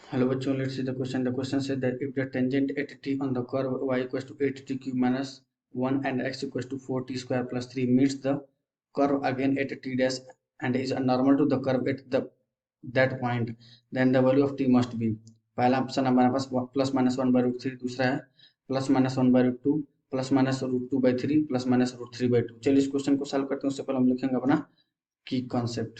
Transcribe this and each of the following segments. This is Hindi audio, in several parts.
Hello bachcho, let's see the question. The question says that if the tangent at t on the curve y equals to 8t cube minus 1 and x equals to 4t square plus 3 meets the curve again at t dash and is normal to the curve at that point, then the value of t must be. पहला ऑप्शन हमारे पास plus minus one by root three, दूसरा है plus minus one by root two, plus minus root two by three, plus minus root three by two. चलिए इस क्वेश्चन को सॉल्व करते हैं। उससे पहले हम लिखेंगे अपना की कॉन्सेप्ट।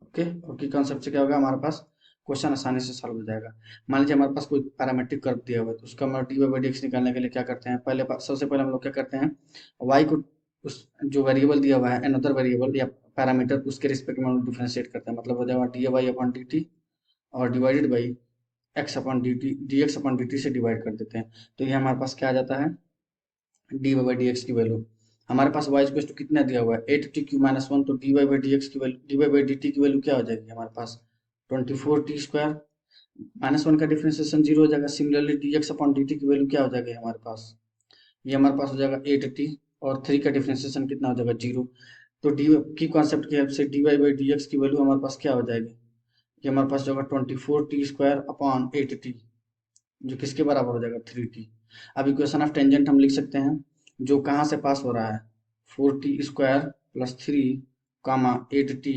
ओके, और की कॉन्सेप्ट से क्या होगा, हमारे पास क्वेश्चन आसानी से सॉल्व हो जाएगा। मान लीजिए हमारे पास कोई पैरामेट्रिक कर्व दिया हुआ है, तो उसका हम डी बाई डी एक्स निकालने के लिए क्या करते हैं, सबसे पहले हम लोग क्या करते हैं, वाई को उस जो वेरिएबल दिया हुआ है अनदर वेरिएबल या पैरामीटर उसके रिस्पेक्ट में हम लोग डिफरेंशिएट करते हैं। मतलब हो जाएगा d y upon d t और divided by x upon d t, d x upon d t से डिवाइड कर देते हैं। तो ये हमारे पास क्या आ जाता है, d Y by D x की वैल्यू। हमारे पास वाई इक्वल टू कितना दिया हुआ है, eight t cube minus one, तो d Y by D x की value, d Y by d t की वैल्यू क्या हो जाएगी हमारे पास, 24t स्क्वायर। माइनस वन का डिफरेंशिएशन जीरो हो जाएगा। Similarly d x upon d t की वैल्यू क्या हो जाएगी हमारे पास, ये हमारे पास हो जाएगा 8t और 3 का डिफरेंशिएशन कितना हो जाएगा, जीरो। तो डी की कॉन्सेप्ट की हेल्प से D Y by D x की वैल्यू हमारे पास क्या हो जाएगी, ये हमारे पास होगा 24t स्क्वायर अपॉन 8t, जो किसके बराबर हो जाएगा, 3t। अब इक्वेशन ऑफ टेंजेंट हम लिख सकते हैं, जो कहाँ से पास हो रहा है, 4t square plus three comma 8t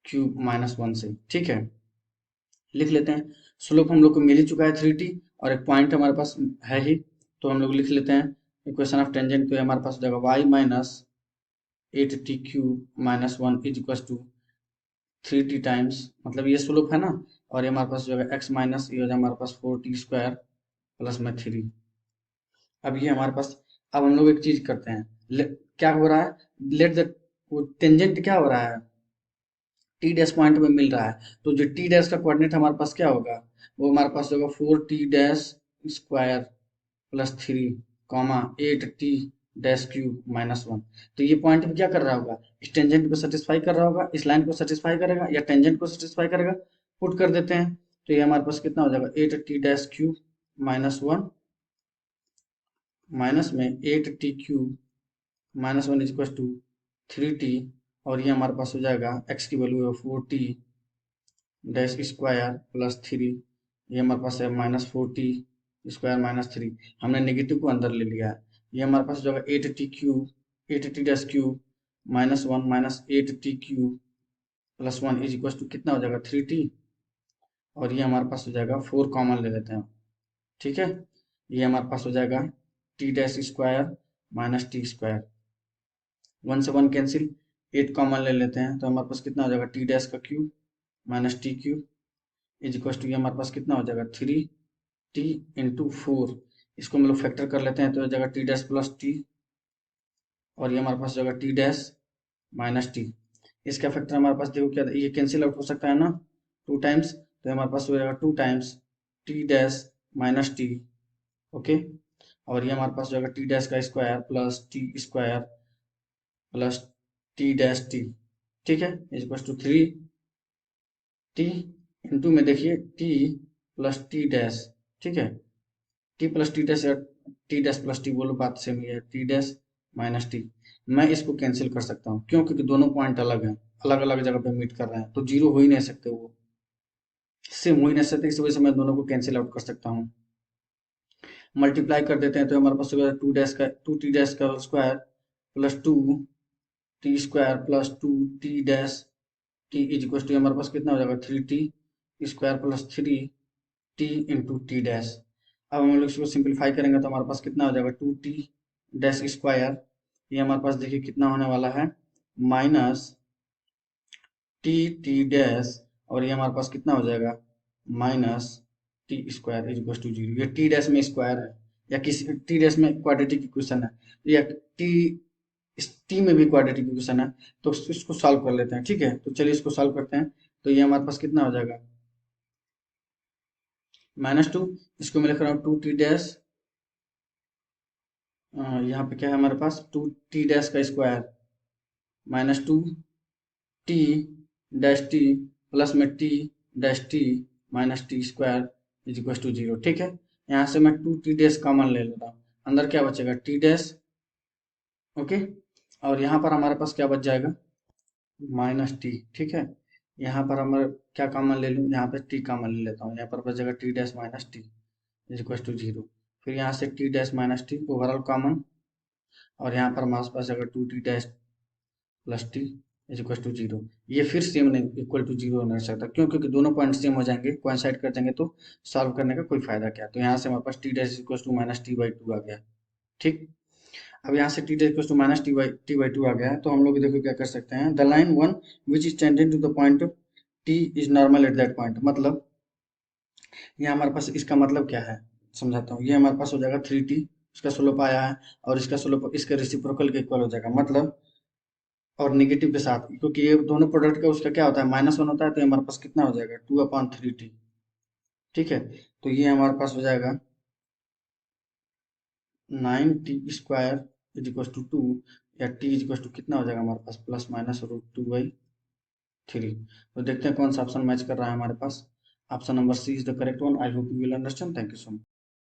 cube minus one से। ठीक है, लिख लेते हैं। स्लोप हम लोग को मिल ही चुका है 3t और एक पॉइंट हमारे पास है ही, तो हम लोग लिख लेते हैं इक्वेशन ऑफ टेंजेंट पे हमारे पास हो जाएगा y minus 8t cube minus one is equal to 3t times, मतलब ये स्लोप है ना, और ये हमारे पास जो है x माइनस ये हो जाएगा हमारे पास 4t स्क्वायर प्लस में थ्री। अब ये हमारे पास, अब हम लोग एक चीज करते हैं, क्या हो रहा है, लेट द टेंजेंट क्या हो रहा है, टी डैश पॉइंट में मिल रहा है, तो जो टी डैश का कोऑर्डिनेट हमारे पास क्या होगा, वो हमारे पास होगा 4t dash square plus three comma 8t dash cube minus one. तो ये पॉइंट क्या कर रहा होगा, इस टेंजेंट को सेटिस्फाई कर रहा होगा, इस लाइन को सेटिस्फाई करेगा या टेंजेंट को सेटिस्फाई करेगा, पुट कर देते हैं। तो ये हमारे पास कितना हो जाएगा, 8t dash cube minus one minus में 8t cube minus one is equal to 3t, और ये हमारे पास हो जाएगा x की वैल्यू है 4t dash square plus three, ये हमारे पास है minus 4t square minus three, हमने नेगेटिव को अंदर ले लिया है। ये हमारे पास जो है 8t cube 8t dash cube minus one minus 8t cube plus one is equal to कितना हो जाएगा 3t, और ये हमारे पास हो जाएगा 4 कॉमन ले लेते हैं। ठीक है, ये हमारे पास हो जाएगा t dash square minus T square, one से वन कैंसिल, 8 कॉमन ले लेते हैं, तो हमारे पास कितना हो जाएगा टी डैश का cube minus T cube is equal to, ये हमारे पास कितना हो जाएगा 3t इंटू फोर। इसको हम लोग फैक्टर कर लेते हैं, तो हो जाएगा टी डैश प्लस टी, और ये हमारे पास हो जाएगा टी डैश माइनस टी। इसका फैक्टर हमारे पास देखो क्या, ये कैंसिल आउट हो सकता है ना, टू टाइम्स, तो हमारे पास हो जाएगा two times T dash minus T. Okay, और ये हमारे पास हो जाएगा टी डैश का square plus T square plus T dash T. ठीक है, is equal to three T into में देखिए टी प्लस टी डैश। ठीक है, टी प्लस टी डैश या टी डैश प्लस टी, बोलो बात सेम ही है, टी डैश माइनस टी। मैं इसको कैंसिल कर सकता हूँ, क्यों, क्योंकि दोनों पॉइंट अलग हैं, अलग अलग जगह पे मीट कर रहे हैं, तो जीरो हो ही नहीं सकते, वो सेम हो ही नहीं सकते, इस वजह से मैं दोनों को कैंसिल आउट कर सकता हूँ। मल्टीप्लाई कर देते हैं, तो हमारे पास होगा टू टी डैश का square plus two T square plus two T dash T is equal to, हमारे पास कितना हो जाएगा 3t square plus three T into T dash. अब हम लोग इसको सिंप्लीफाई करेंगे, तो हमारे पास कितना हो जाएगा 2t डैश स्क्वायर, ये हमारे पास देखिए कितना होने वाला है, माइनस टी टी डैश, और ये हमारे पास कितना हो जाएगा minus T square is equal to zero. ये टी डैश में स्क्वायर है, या किसी टी डैश में क्वाड्रेटिक इक्वेशन है, या टी इस टी में भी क्वाड्रेटिक इक्वेशन है, तो इसको सॉल्व कर लेते हैं। ठीक है, तो चलिए इसको सॉल्व करते हैं। तो ये हमारे पास कितना हो जाएगा माइनस टू, इसको मैं लिख रहा हूँ टू टी डैश, यहाँ पे क्या है हमारे पास, टू टी डैश का square minus two T dash t plus में t dash t minus T square is equal to zero. ठीक है, यहाँ से मैं टू टी डैश कॉमन ले लेता हूँ, अंदर क्या बचेगा टी डैश। ओके, और यहाँ पर हमारे पास क्या बच जाएगा माइनस टी। ठीक है, यहाँ पर हमारे क्या कॉमन ले लूँ, यहाँ पे टी कॉमन ले लेता हूँ, यहाँ पर बचेगा T dash minus T is equal to zero. फिर यहाँ से T dash minus T overall common, और यहाँ पर हमारे पास अगर two T dash plus T is equal to zero. ये फिर सेम नहीं, इक्वल टू जीरो नहीं सकता, क्यों? क्योंकि दोनों पॉइंट सेम हो जाएंगे, कोइंसाइड कर देंगे, तो सॉल्व करने का कोई फायदा क्या। तो यहाँ से हमारे पास t dash equal to minus t by two आ गया। ठीक, अब यहाँ से T dash equal to minus t by two आ गया है, तो हम लोग देखो क्या कर सकते हैं। The line one which is tangent to the point t is normal at that point, मतलब ये हमारे पास, इसका मतलब क्या है समझाता हूँ। ये हमारे पास हो जाएगा थ्री टी, इसका स्लोप आया है, और इसका स्लोप इसके रेसिप्रोकल के इक्वल हो जाएगा, मतलब और नेगेटिव के साथ, क्योंकि ये दोनों प्रोडक्ट का उसका क्या होता है, माइनस वन होता है, तो ये हमारे पास कितना हो जाएगा, टू अपॉन थ्री टी। ठीक है, तो ये हमारे पास हो जाएगा nine t square is equal to two, या टी इज इक्वल टू कितना हो जाएगा हमारे पास, plus minus root two by three. तो देखते हैं कौन सा ऑप्शन मैच कर रहा है हमारे पास। Option number C is the correct one. I hope you will understand. Thank you so much.